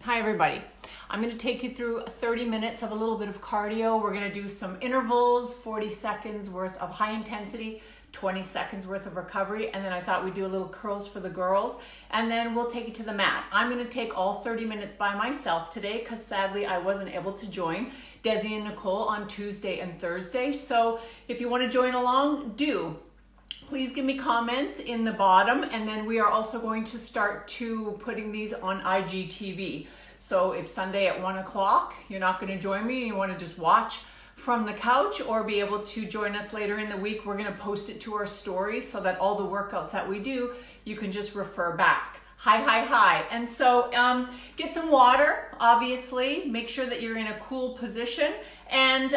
Hi everybody. I'm going to take you through 30 minutes of a little bit of cardio. We're going to do some intervals, 40 seconds worth of high intensity, 20 seconds worth of recovery, and then I thought we'd do a little curls for the girls, and then we'll take it to the mat. I'm going to take all 30 minutes by myself today because sadly I wasn't able to join Desi and Nicole on Tuesday and Thursday. So if you want to join along, do. Please give me comments in the bottom, and then we are also going to start putting these on IGTV. So if Sunday at 1 o'clock you're not going to join me and you want to just watch from the couch or be able to join us later in the week, we're going to post it to our stories so that all the workouts that we do, you can just refer back. Hi. And so get some water, obviously. Make sure that you're in a cool position and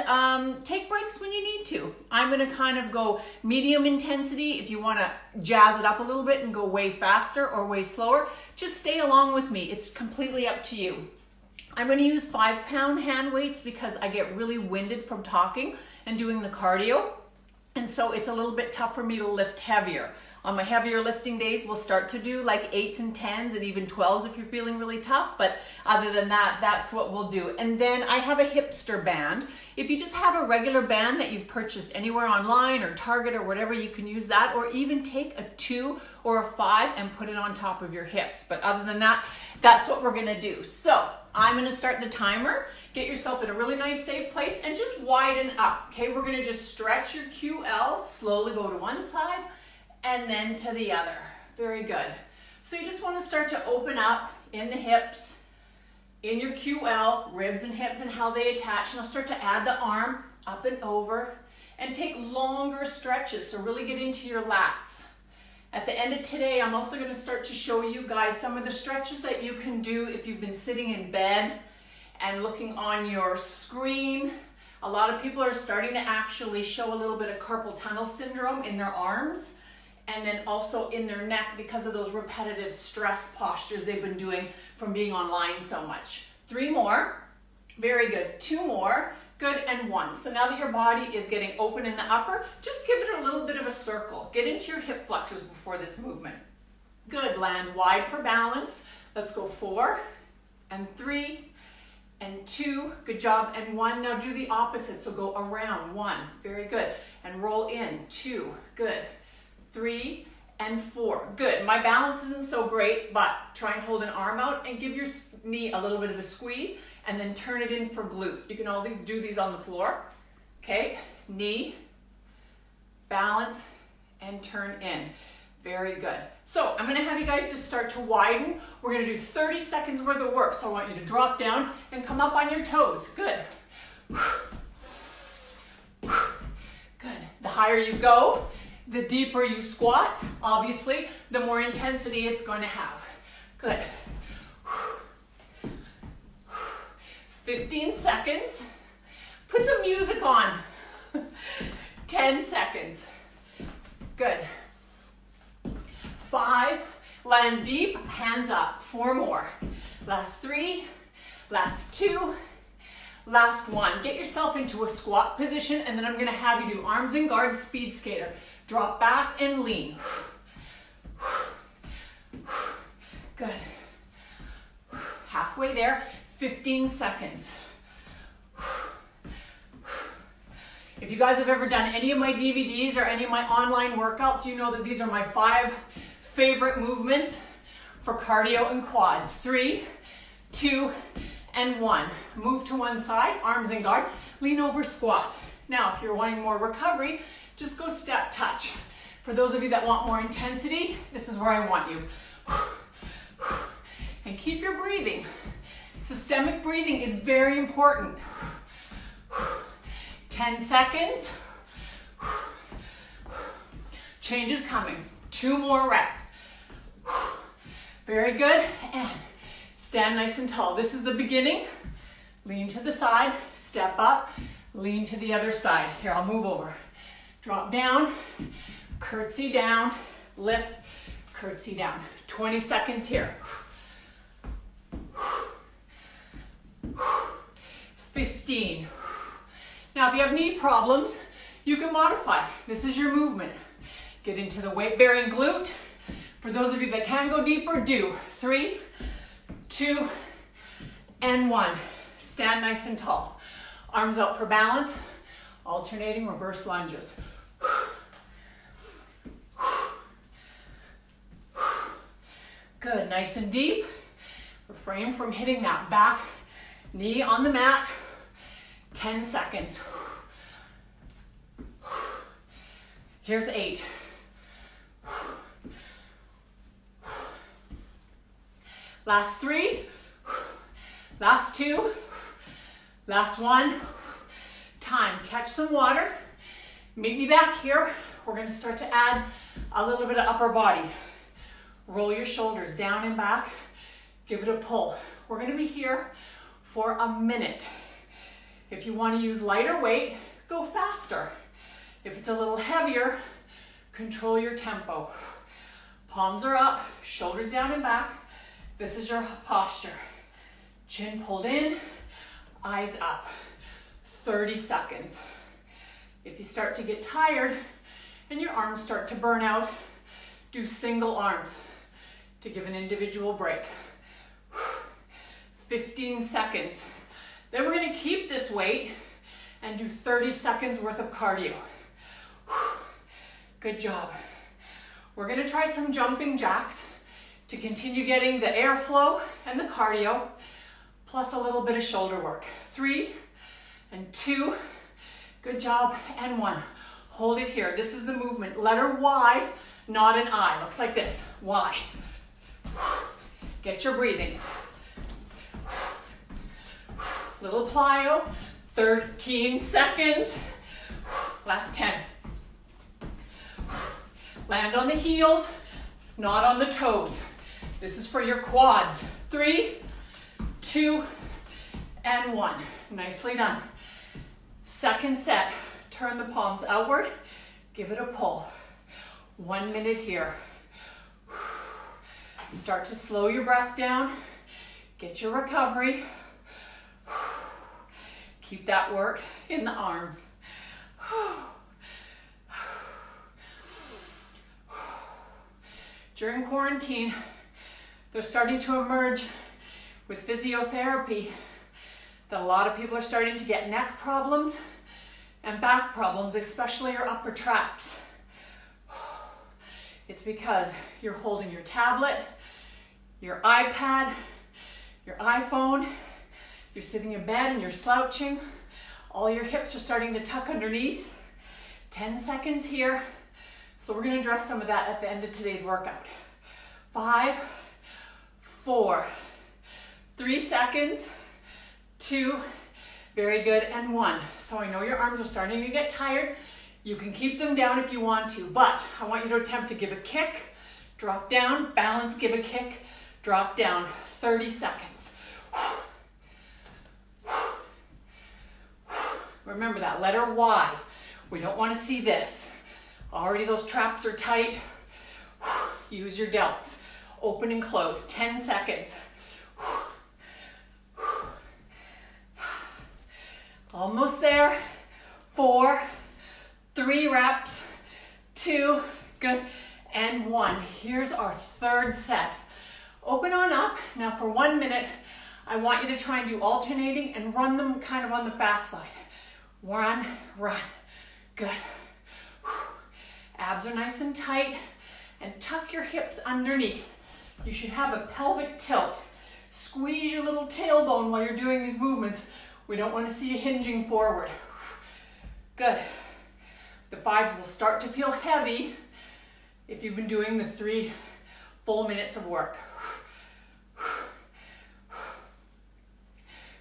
take breaks when you need to. I'm going to kind of go medium intensity. If you want to jazz it up a little bit and go way faster or way slower, just stay along with me. It's completely up to you. I'm going to use 5-pound hand weights because I get really winded from talking and doing the cardio. And so it's a little bit tough for me to lift heavier. On my heavier lifting days, we'll start to do like 8s and 10s and even 12s if you're feeling really tough. But other than that, that's what we'll do. And then I have a hipster band. If you just have a regular band that you've purchased anywhere online or Target or whatever, you can use that, or even take a 2 or a 5 and put it on top of your hips. But other than that, that's what we're gonna do. So I'm gonna start the timer. Get yourself in a really nice safe place and just widen up, okay? We're gonna just stretch your QL, slowly go to one side and then to the other. Very good. So you just wanna start to open up in the hips, in your QL, ribs and hips and how they attach. And I'll start to add the arm up and over and take longer stretches. So really get into your lats. At the end of today, I'm also gonna start to show you guys some of the stretches that you can do if you've been sitting in bed and looking on your screen. A lot of people are starting to actually show a little bit of carpal tunnel syndrome in their arms and then also in their neck because of those repetitive stress postures they've been doing from being online so much. 3 more, very good. 2 more, good, and 1. So now that your body is getting open in the upper, just give it a little bit of a circle. Get into your hip flexors before this movement. Good, land wide for balance. Let's go 4 and 3 and 2, good job, and 1. Now do the opposite, so go around, 1, very good, and roll in, 2, good, 3 and 4, good. My balance isn't so great, but try and hold an arm out and give your knee a little bit of a squeeze and then turn it in for glute. You can always do these on the floor, okay? Knee, balance, and turn in. Very good. So I'm gonna have you guys just start to widen. We're gonna do 30 seconds worth of work. So I want you to drop down and come up on your toes. Good. Good. The higher you go, the deeper you squat. Obviously, the more intensity it's going to have. Good. 15 seconds. Put some music on. 10 seconds. Good. 5, land deep, hands up. 4 more. Last 3, last 2, last 1. Get yourself into a squat position, and then I'm gonna have you do arms in guard, speed skater. Drop back and lean. Good. Halfway there, 15 seconds. If you guys have ever done any of my DVDs or any of my online workouts, you know that these are my 5 favorite movements for cardio and quads. 3, 2, and 1. Move to one side, arms in guard, lean over, squat. Now, if you're wanting more recovery, just go step touch. For those of you that want more intensity, this is where I want you. And keep your breathing. Systemic breathing is very important. 10 seconds. Change is coming. 2 more reps. Very good. And stand nice and tall. This is the beginning. Lean to the side, step up, lean to the other side. Here, I'll move over. Drop down, curtsy down, lift, curtsy down. 20 seconds here. 15. Now, if you have knee problems, you can modify. This is your movement. Get into the weight-bearing glute. For those of you that can go deeper, do 3, 2, and 1. Stand nice and tall. Arms out for balance, alternating reverse lunges. Good, nice and deep. Refrain from hitting that back knee on the mat. 10 seconds. Here's 8. Last 3. Last 2. Last 1. Time. Catch some water. Meet me back here. We're going to start to add a little bit of upper body. Roll your shoulders down and back. Give it a pull. We're going to be here for a minute. If you want to use lighter weight, go faster. If it's a little heavier, control your tempo. Palms are up, shoulders down and back. This is your posture. Chin pulled in, eyes up. 30 seconds. If you start to get tired and your arms start to burn out, do single arms to give an individual break. 15 seconds. Then we're going to keep this weight and do 30 seconds worth of cardio. Good job. We're going to try some jumping jacks to continue getting the airflow and the cardio, plus a little bit of shoulder work. 3 and 2. Good job. And 1. Hold it here. This is the movement. Letter Y, not an I. Looks like this. Y. Get your breathing. Little plyo. 13 seconds. Last 10. Land on the heels, not on the toes. This is for your quads. 3, 2, and 1. Nicely done. Second set. Turn the palms outward. Give it a pull. 1 minute here. Start to slow your breath down. Get your recovery. Keep that work in the arms. During quarantine, they're starting to emerge with physiotherapy that a lot of people are starting to get neck problems and back problems, especially your upper traps. It's because you're holding your tablet, your iPad, your iPhone, you're sitting in bed and you're slouching. All your hips are starting to tuck underneath. 10 seconds here. So we're going to address some of that at the end of today's workout. 5, 4, 3 seconds, 2, very good, and 1. So I know your arms are starting to get tired. You can keep them down if you want to, but I want you to attempt to give a kick, drop down, balance, give a kick, drop down. 30 seconds. Remember that letter Y. We don't want to see this. Already those traps are tight. Use your delts. Open and close. 10 seconds. Almost there. 4, 3 reps, 2, good, and 1. Here's our third set. Open on up. Now for 1 minute, I want you to try and do alternating and run them kind of on the fast side. Run, run. Good. Abs are nice and tight, and tuck your hips underneath. You should have a pelvic tilt. Squeeze your little tailbone while you're doing these movements. We don't want to see you hinging forward. Good. The 5s will start to feel heavy if you've been doing the 3 full minutes of work.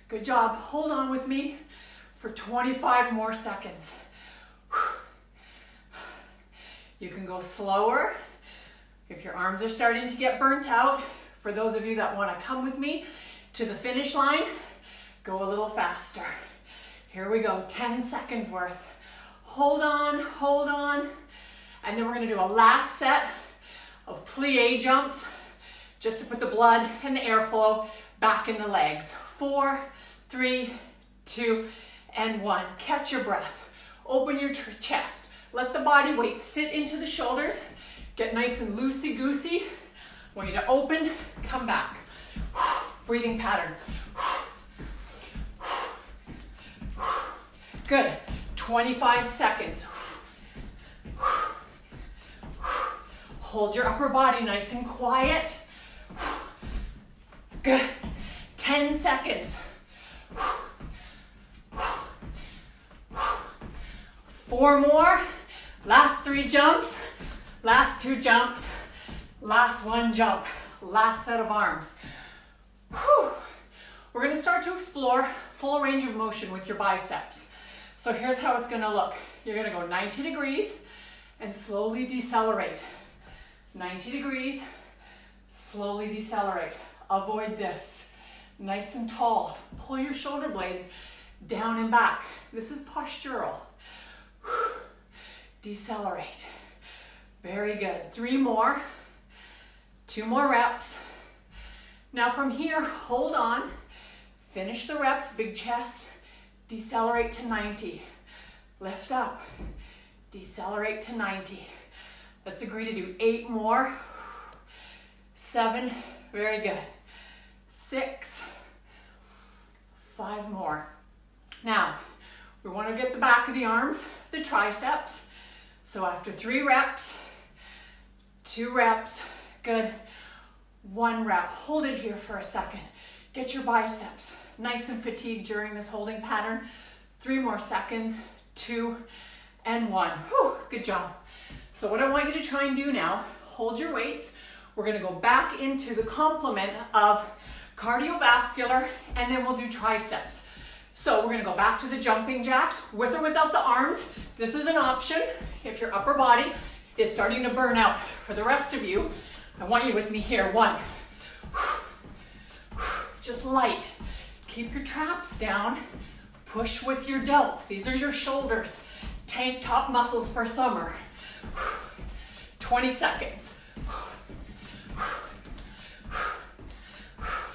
Good job. Hold on with me for 25 more seconds. You can go slower if your arms are starting to get burnt out. For those of you that want to come with me to the finish line, go a little faster. Here we go, 10 seconds worth. Hold on, hold on. And then we're going to do a last set of plie jumps just to put the blood and the airflow back in the legs. 4, 3, 2, and 1. Catch your breath. Open your chest. Let the body weight sit into the shoulders. Get nice and loosey-goosey. I want you to open, come back. Breathing pattern. Good. 25 seconds. Hold your upper body nice and quiet. Good. 10 seconds. 4 more. Last 3 jumps. Last 2 jumps. Last 1 jump. Last set of arms. Whew. We're going to start to explore full range of motion with your biceps. So here's how it's going to look. You're going to go 90 degrees and slowly decelerate. 90 degrees, slowly decelerate. Avoid this. Nice and tall. Pull your shoulder blades down and back. This is postural. Decelerate. Very good. 3 more. 2 more reps. Now from here, hold on. Finish the reps, big chest. Decelerate to 90. Lift up. Decelerate to 90. Let's agree to do 8 more. 7, very good. 6, 5 more. Now, we want to get the back of the arms, the triceps. So after 3 reps, 2 reps, good. 1 rep, hold it here for a second. Get your biceps nice and fatigued during this holding pattern. 3 more seconds, 2 and 1. Whew, good job. So what I want you to try and do now, hold your weights. We're gonna go back into the complement of cardiovascular, and then we'll do triceps. So we're gonna go back to the jumping jacks, with or without the arms. This is an option if your upper body is starting to burn out. For the rest of you, I want you with me here. 1. Just light. Keep your traps down. Push with your delts. These are your shoulders. Tank top muscles for summer. 20 seconds.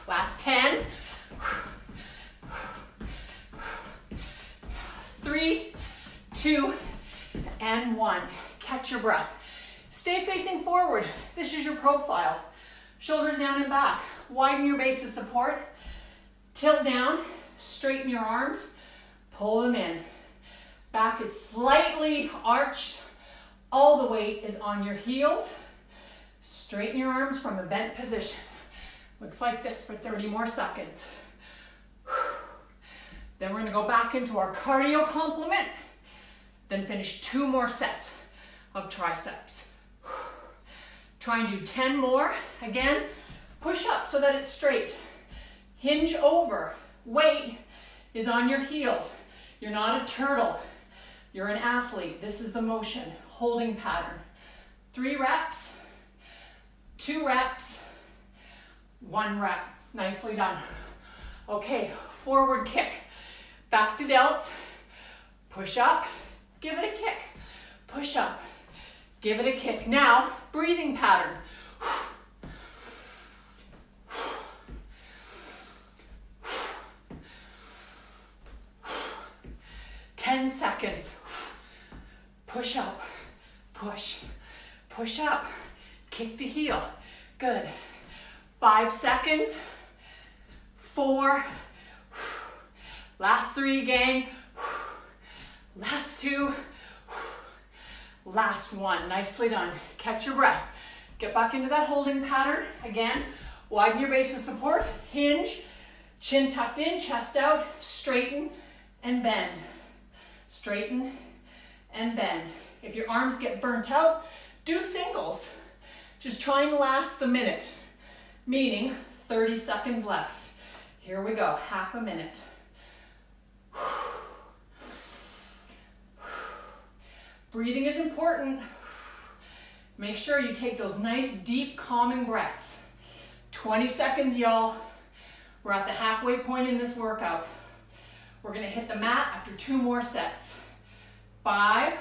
Last 10. 3, 2, and 1. Catch your breath. Stay facing forward. This is your profile. Shoulders down and back. Widen your base of support. Tilt down. Straighten your arms. Pull them in. Back is slightly arched. All the weight is on your heels. Straighten your arms from a bent position. Looks like this for 30 more seconds. Then we're going to go back into our cardio complement. Then finish 2 more sets of triceps. Try and do 10 more. Again, push up so that it's straight. Hinge over. Weight is on your heels. You're not a turtle. You're an athlete. This is the motion. Holding pattern. 3 reps. 2 reps. 1 rep. Nicely done. Okay, forward kick. Back to delts. Push up. Give it a kick. Push up. Give it a kick. Now, breathing pattern. 10 seconds. Push up. Push. Push up. Kick the heel. Good. 5 seconds. 4. Last 3, gang. Last 2. Last 1. Nicely done. Catch your breath. Get back into that holding pattern. Again, widen your base of support. Hinge. Chin tucked in, chest out. Straighten and bend. Straighten and bend. If your arms get burnt out, do singles. Just try and last the minute, meaning 30 seconds left. Here we go, half a minute. Breathing is important. Make sure you take those nice, deep, calming breaths. 20 seconds, y'all. We're at the halfway point in this workout. We're gonna hit the mat after 2 more sets. 5,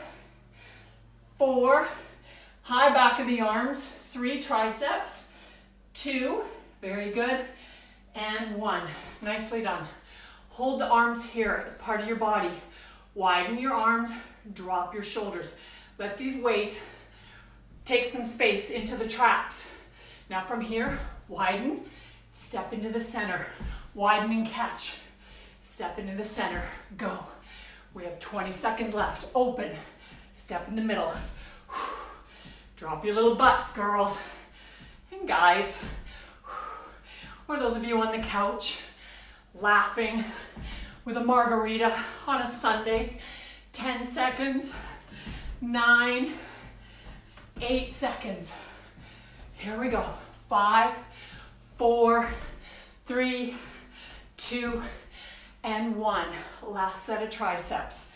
4, high back of the arms, 3 triceps, 2, very good, and 1. Nicely done. Hold the arms here as part of your body. Widen your arms, drop your shoulders. Let these weights take some space into the traps. Now from here, widen, step into the center. Widen and catch. Step into the center, go. We have 20 seconds left. Open, step in the middle. Drop your little butts, girls and guys. Or those of you on the couch, laughing with a margarita on a Sunday. 10 seconds, 9, 8 seconds. Here we go. 5, 4, 3, 2, and 1. Last set of triceps.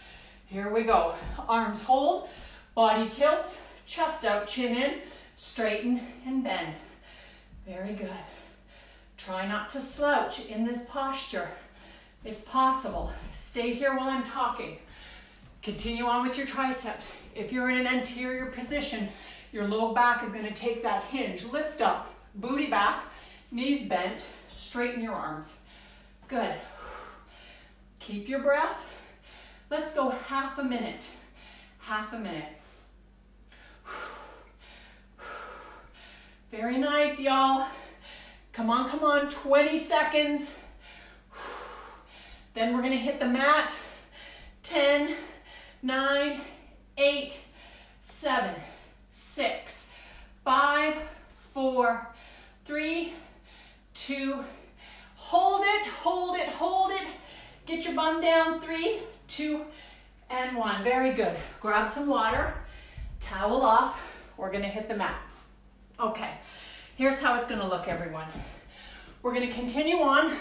Here we go. Arms hold, body tilts, chest out, chin in, straighten and bend. Very good. Try not to slouch in this posture. It's possible. Stay here while I'm talking. Continue on with your triceps. If you're in an anterior position, your low back is going to take that hinge. Lift up, booty back, knees bent, straighten your arms. Good. Keep your breath. Let's go half a minute. Half a minute. Very nice, y'all. Come on, come on, 20 seconds. Then we're gonna hit the mat. 10, 9, 8, 7, 6, 5, 4, 3, 2, hold it, hold it, hold it. Get your bum down, 3, 2, and 1. Very good. Grab some water, towel off. We're gonna hit the mat. Okay, here's how it's gonna look, everyone. We're gonna continue on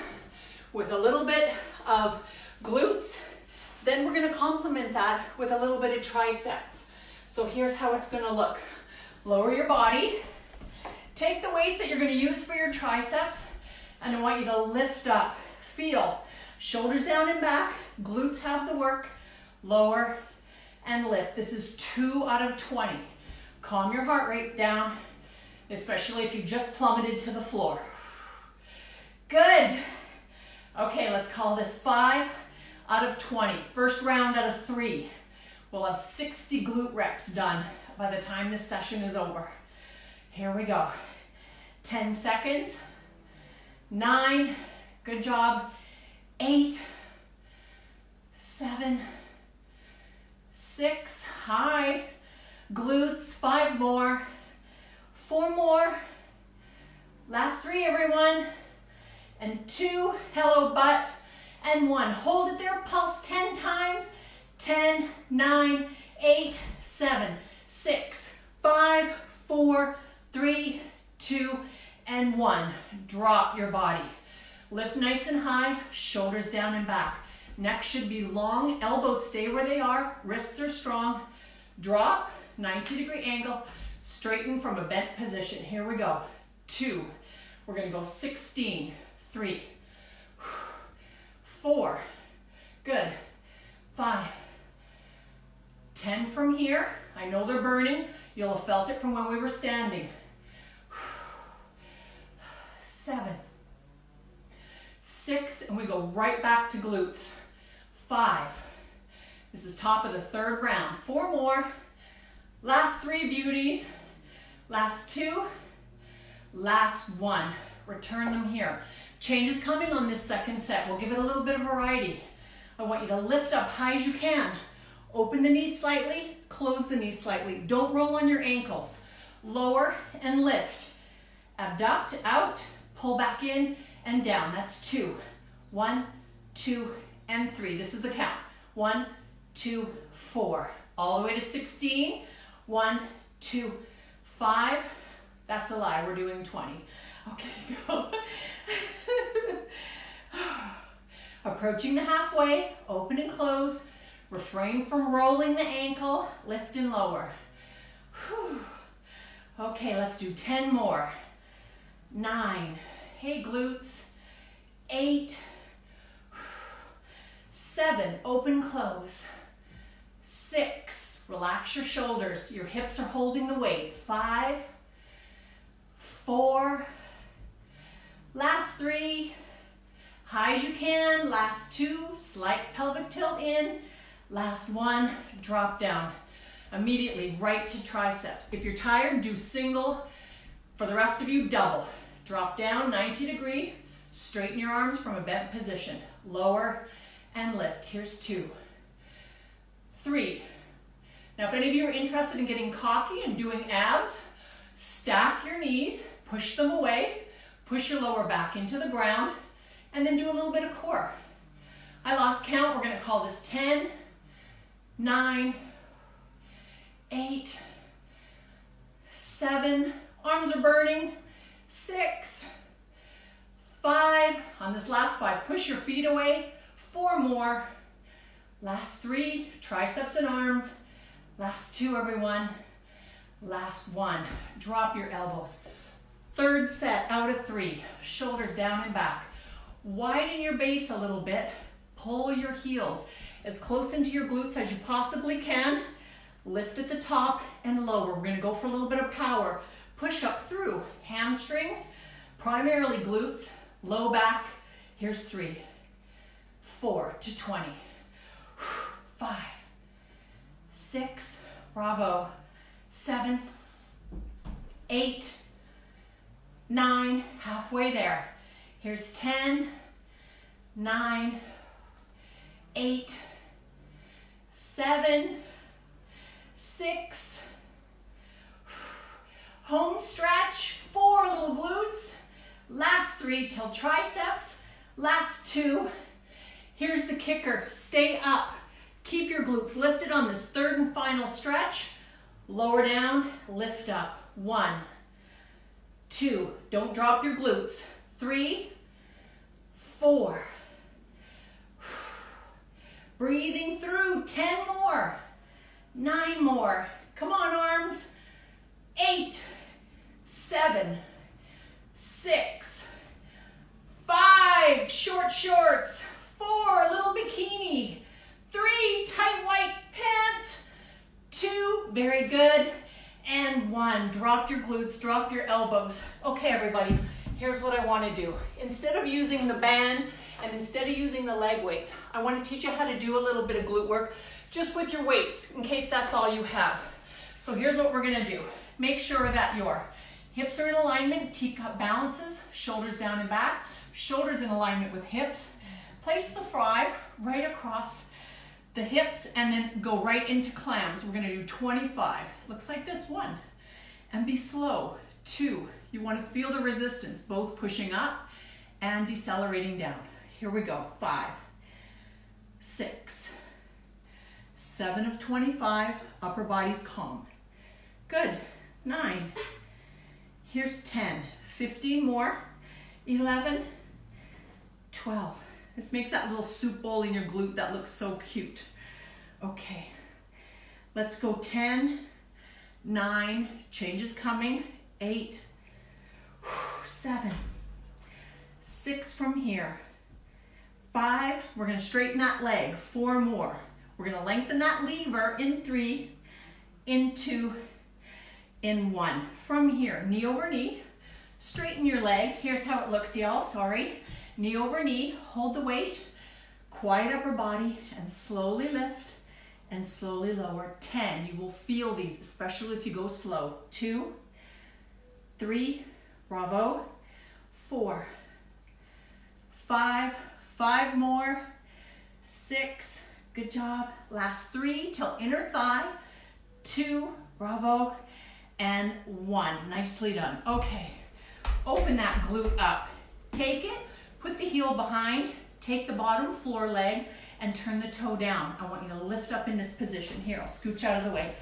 with a little bit of glutes. Then we're gonna complement that with a little bit of triceps. So here's how it's gonna look. Lower your body. Take the weights that you're gonna use for your triceps, and I want you to lift up. Feel, shoulders down and back, glutes have the work. Lower and lift. This is 2 out of 20. Calm your heart rate down, especially if you just plummeted to the floor. Good. Okay, let's call this 5 out of 20. First round out of 3. We'll have 60 glute reps done by the time this session is over. Here we go. 10 seconds. 9, good job. 8, 7, 6, high. Glutes, 5 more. 4 more. Last 3, everyone. And 2, hello butt, and 1. Hold it there, pulse 10 times. 10, 9, 8, 7, 6, 5, 4, 3, 2, and 1. Drop your body. Lift nice and high, shoulders down and back. Neck should be long, elbows stay where they are, wrists are strong. Drop, 90-degree angle, straighten from a bent position. Here we go. 2, we're gonna go 16, 3, 4, good, 5, 10 from here. I know they're burning. You'll have felt it from when we were standing. 7, 6, and we go right back to glutes. 5, this is top of the 3rd round. 4 more, last 3 beauties, last 2, last 1. Return them here. Changes coming on this 2nd set. We'll give it a little bit of variety. I want you to lift up high as you can. Open the knees slightly, close the knees slightly. Don't roll on your ankles. Lower and lift. Abduct, out, pull back in and down. That's 2. 1, 2, and 3. This is the count. 1, 2, 4. All the way to 16. 1, 2, 5. That's a lie. We're doing 20. Okay, go. Approaching the halfway, open and close. Refrain from rolling the ankle, lift and lower. Whew. Okay, let's do 10 more. 9, hey glutes. 8, 7, open, close. 6, relax your shoulders. Your hips are holding the weight. 5, 4, last 3, high as you can. Last 2, slight pelvic tilt in. Last 1, drop down. Immediately right to triceps. If you're tired, do single. For the rest of you, double. Drop down, 90-degree. Straighten your arms from a bent position. Lower and lift. Here's 2. 3. Now, if any of you are interested in getting cocky and doing abs, stack your knees, push them away, push your lower back into the ground, and then do a little bit of core. I lost count. We're going to call this 10, 9, 8, 7, arms are burning, 6, 5, on this last 5, push your feet away, 4 more, last 3, triceps and arms, last 2, everyone, last 1, drop your elbows. Third set out of 3, shoulders down and back. Widen your base a little bit, pull your heels as close into your glutes as you possibly can. Lift at the top and lower. We're going to go for a little bit of power. Push up through hamstrings, primarily glutes, low back. Here's 3, 4 to 20, 5, 6, bravo, 7, 8, 9, halfway there. Here's 10, 9, 8, 7, 6, home stretch, 4 little glutes, last 3 till triceps, last 2. Here's the kicker, stay up. Keep your glutes lifted on this third and final stretch. Lower down, lift up. 1, 2, don't drop your glutes. 3, 4. Breathing through, 10 more, 9 more. Come on, arms. 8, 7, 6, 5, short shorts. 4, little bikini. 3, tight white pants. 2, very good. And 1, drop your glutes, drop your elbows. Okay, everybody, here's what I want to do. Instead of using the band and instead of using the leg weights, I want to teach you how to do a little bit of glute work just with your weights in case that's all you have. So here's what we're going to do. Make sure that your hips are in alignment, teacup balances, shoulders down and back, shoulders in alignment with hips. Place the 5 right across the hips and then go right into clams. We're going to do 25. Looks like this. 1. And be slow. 2. You want to feel the resistance, both pushing up and decelerating down. Here we go. 5, 6, 7 of 25. Upper body's calm. Good. 9. Here's 10. 15 more. 11, 12. This makes that little soup bowl in your glute that looks so cute. Okay, let's go 10, 9, change is coming, 8, 7, 6 from here, 5, we're gonna straighten that leg, 4 more. We're gonna lengthen that lever in 3, in 2, in 1. From here, knee over knee, straighten your leg. Here's how it looks, y'all, sorry. Knee over knee, hold the weight, quiet upper body, and slowly lift and slowly lower. 10, you will feel these, especially if you go slow. 2, 3, bravo, 4, 5, 5 more, 6, good job. Last 3 till inner thigh, 2, bravo, and 1, nicely done. Okay, open that glute up, take it, put the heel behind, take the bottom floor leg and turn the toe down. I want you to lift up in this position. Here, I'll scooch out of the way.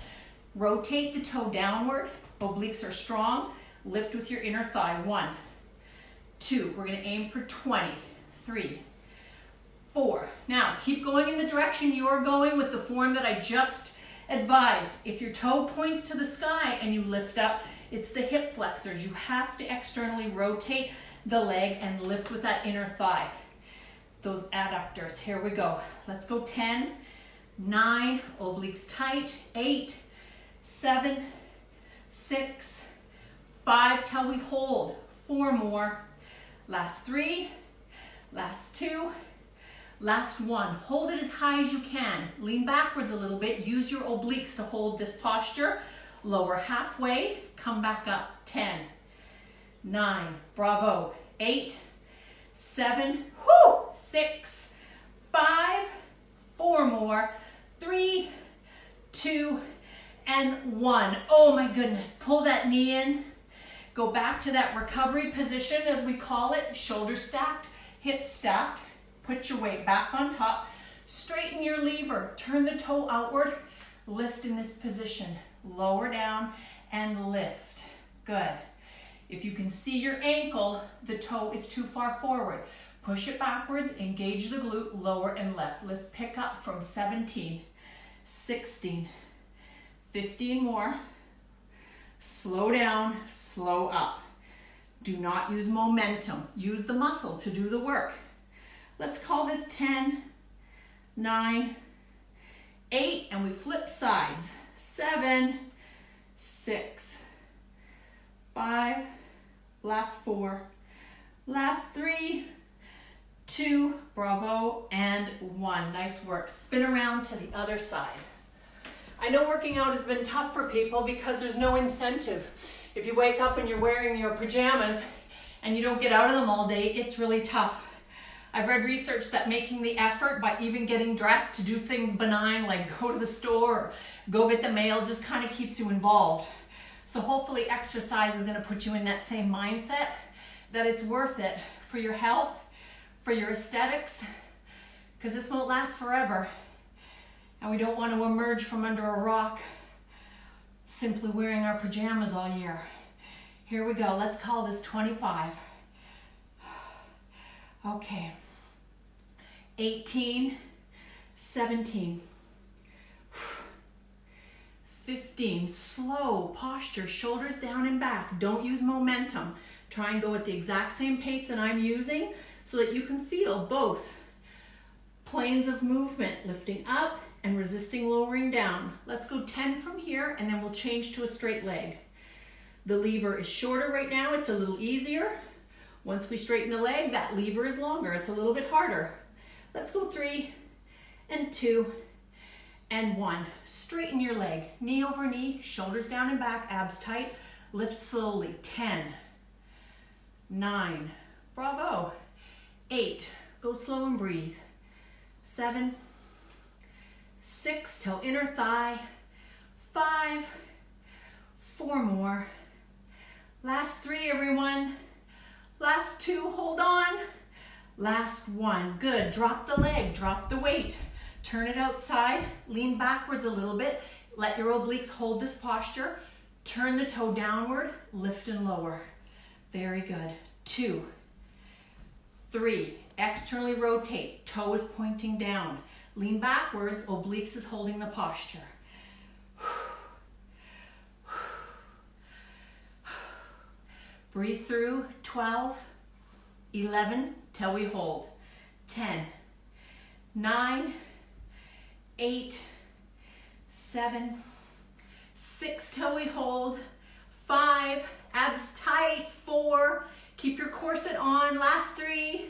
Rotate the toe downward, obliques are strong. Lift with your inner thigh. 1, 2, we're gonna aim for 20. 3, 4. Now, keep going in the direction you're going with the form that I just advised. If your toe points to the sky and you lift up, it's the hip flexors. You have to externally rotate the leg and lift with that inner thigh. Those adductors. Here we go. Let's go 10, 9, obliques tight, 8, 7, 6, 5 till we hold. 4 more. Last 3, last 2, last 1. Hold it as high as you can. Lean backwards a little bit. Use your obliques to hold this posture. Lower halfway, come back up. 10, 9, bravo, 8, 7, 6, 5, 4 more, 3, 2, and 1. Oh my goodness, pull that knee in. Go back to that recovery position as we call it, shoulders stacked, hips stacked. Put your weight back on top. Straighten your lever, turn the toe outward, lift in this position. Lower down and lift. Good. If you can see your ankle, the toe is too far forward. Push it backwards, engage the glute, lower and left. Let's pick up from 17, 16, 15 more. Slow down, slow up. Do not use momentum. Use the muscle to do the work. Let's call this 10, 9, 8, and we flip sides. 7, 6, 5, last 4, last 3, 2, bravo, and 1. Nice work. Spin around to the other side. I know working out has been tough for people because there's no incentive. If you wake up and you're wearing your pajamas and you don't get out of them all day, it's really tough. I've read research that making the effort by even getting dressed to do things benign like go to the store or go get the mail just kind of keeps you involved. So hopefully exercise is going to put you in that same mindset that it's worth it for your health, for your aesthetics, because this won't last forever. And we don't want to emerge from under a rock simply wearing our pajamas all year. Here we go. Let's call this 25. Okay. 18, 17, 15. Slow posture, shoulders down and back. Don't use momentum. Try and go at the exact same pace that I'm using so that you can feel both planes of movement, lifting up and resisting lowering down. Let's go 10 from here and then we'll change to a straight leg. The lever is shorter right now, it's a little easier. Once we straighten the leg, that lever is longer, it's a little bit harder. Let's go 3 and 2 and 1. Straighten your leg, knee over knee, shoulders down and back, abs tight. Lift slowly. 10, 9, bravo. 8, go slow and breathe. 7, 6 till inner thigh. 5, 4 more. Last 3, everyone. Last 2, hold on. Last 1, good. Drop the leg, drop the weight. Turn it outside, lean backwards a little bit. Let your obliques hold this posture. Turn the toe downward, lift and lower. Very good. 2, 3, externally rotate. Toe is pointing down. Lean backwards, obliques is holding the posture. Breathe through. 12, 11, till we hold. 10, 9, 8, 7, 6 till we hold. 5, abs tight. 4, keep your corset on. Last 3,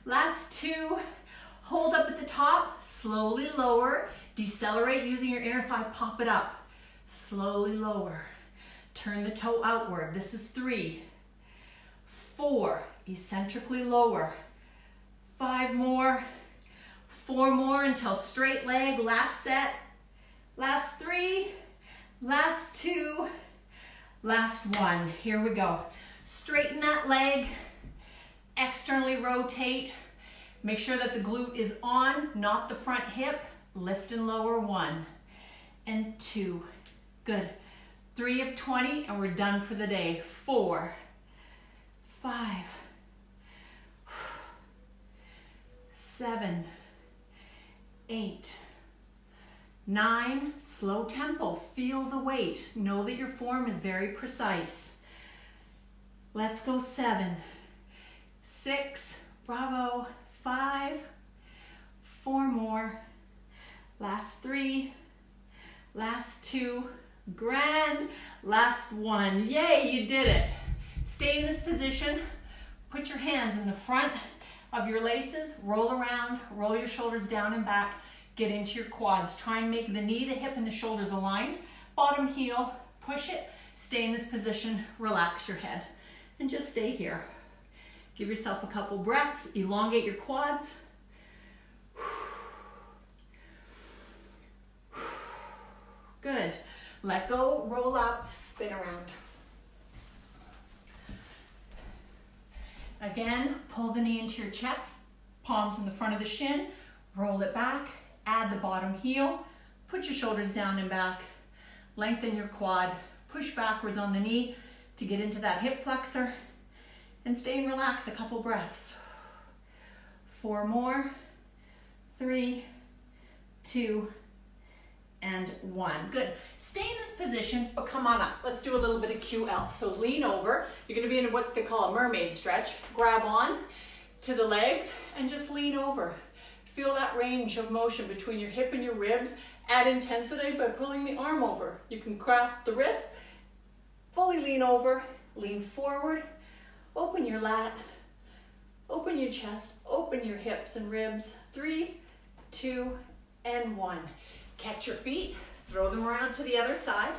last 2, hold up at the top, slowly lower, decelerate using your inner thigh, pop it up, slowly lower. Turn the toe outward. This is 3, 4, eccentrically lower. 5 more, 4 more until straight leg, last set. Last 3, last 2, last 1. Here we go. Straighten that leg, externally rotate. Make sure that the glute is on, not the front hip. Lift and lower. 1 and 2. Good. 3 of 20 and we're done for the day. 4, 5, 7, 8, 9, slow tempo. Feel the weight. Know that your form is very precise. Let's go 7, 6, bravo. 5, 4 more. Last 3, last 2, grand. Last 1. Yay, you did it. Stay in this position. Put your hands in the front of your laces. Roll around, roll your shoulders down and back. Get into your quads. Try and make the knee, the hip, and the shoulders aligned. Bottom heel, push it. Stay in this position. Relax your head. And just stay here. Give yourself a couple breaths. Elongate your quads. Good. Let go, roll up, spin around. Again, pull the knee into your chest, palms in the front of the shin, roll it back, add the bottom heel, put your shoulders down and back, lengthen your quad, push backwards on the knee to get into that hip flexor, and stay and relax a couple breaths. 4 more, 3, 2, and 1. Good. Stay in this position, but come on up. Let's do a little bit of QL. So lean over. You're going to be in what they call a mermaid stretch. Grab on to the legs and just lean over. Feel that range of motion between your hip and your ribs. Add intensity by pulling the arm over. You can grasp the wrist, fully lean over, lean forward, open your lat, open your chest, open your hips and ribs. 3, 2, and 1. Catch your feet, throw them around to the other side.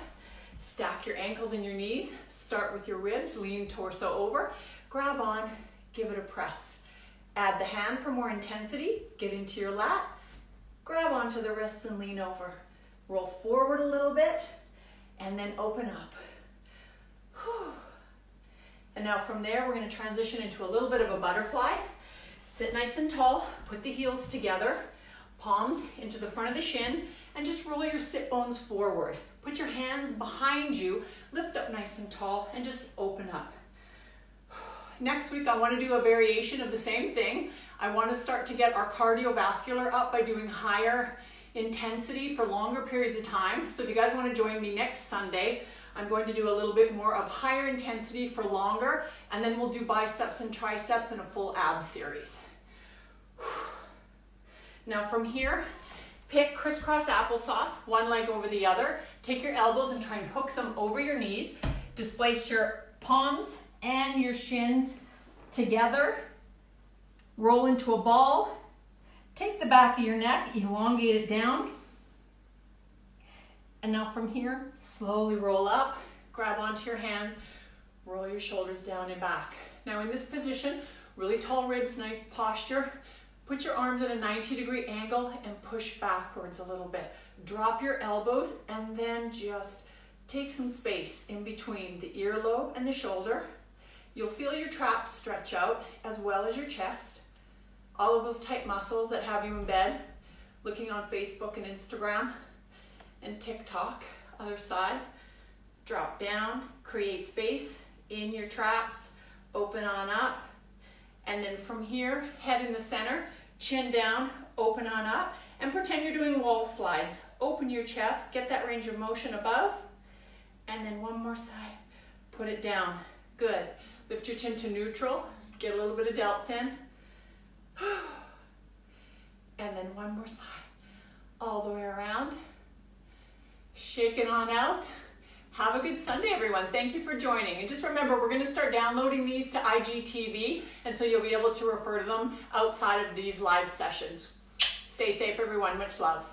Stack your ankles and your knees. Start with your ribs, lean torso over. Grab on, give it a press. Add the hand for more intensity. Get into your lat. Grab onto the wrists and lean over. Roll forward a little bit and then open up. Whew. And now from there, we're going to transition into a little bit of a butterfly. Sit nice and tall, put the heels together, palms into the front of the shin, and just roll your sit bones forward. Put your hands behind you, lift up nice and tall, and just open up. Next week, I want to do a variation of the same thing. I want to start to get our cardiovascular up by doing higher intensity for longer periods of time. So if you guys want to join me next Sunday, I'm going to do a little bit more of higher intensity for longer, and then we'll do biceps and triceps in a full ab series. Now from here, pick crisscross applesauce, one leg over the other. Take your elbows and try and hook them over your knees. Displace your palms and your shins together. Roll into a ball. Take the back of your neck, elongate it down. And now from here, slowly roll up, grab onto your hands, roll your shoulders down and back. Now in this position, really tall ribs, nice posture. Put your arms at a 90-degree angle and push backwards a little bit. Drop your elbows and then just take some space in between the earlobe and the shoulder. You'll feel your traps stretch out as well as your chest. All of those tight muscles that have you in bed, looking on Facebook and Instagram and TikTok. Other side. Drop down, create space in your traps, open on up. And then from here, head in the center, chin down, open on up, and pretend you're doing wall slides. Open your chest, get that range of motion above, and then one more side, put it down. Good. Lift your chin to neutral, get a little bit of delts in, and then one more side, all the way around. Shake it on out. Have a good Sunday, everyone. Thank you for joining. And just remember, we're going to start downloading these to IGTV, and so you'll be able to refer to them outside of these live sessions. Stay safe, everyone. Much love.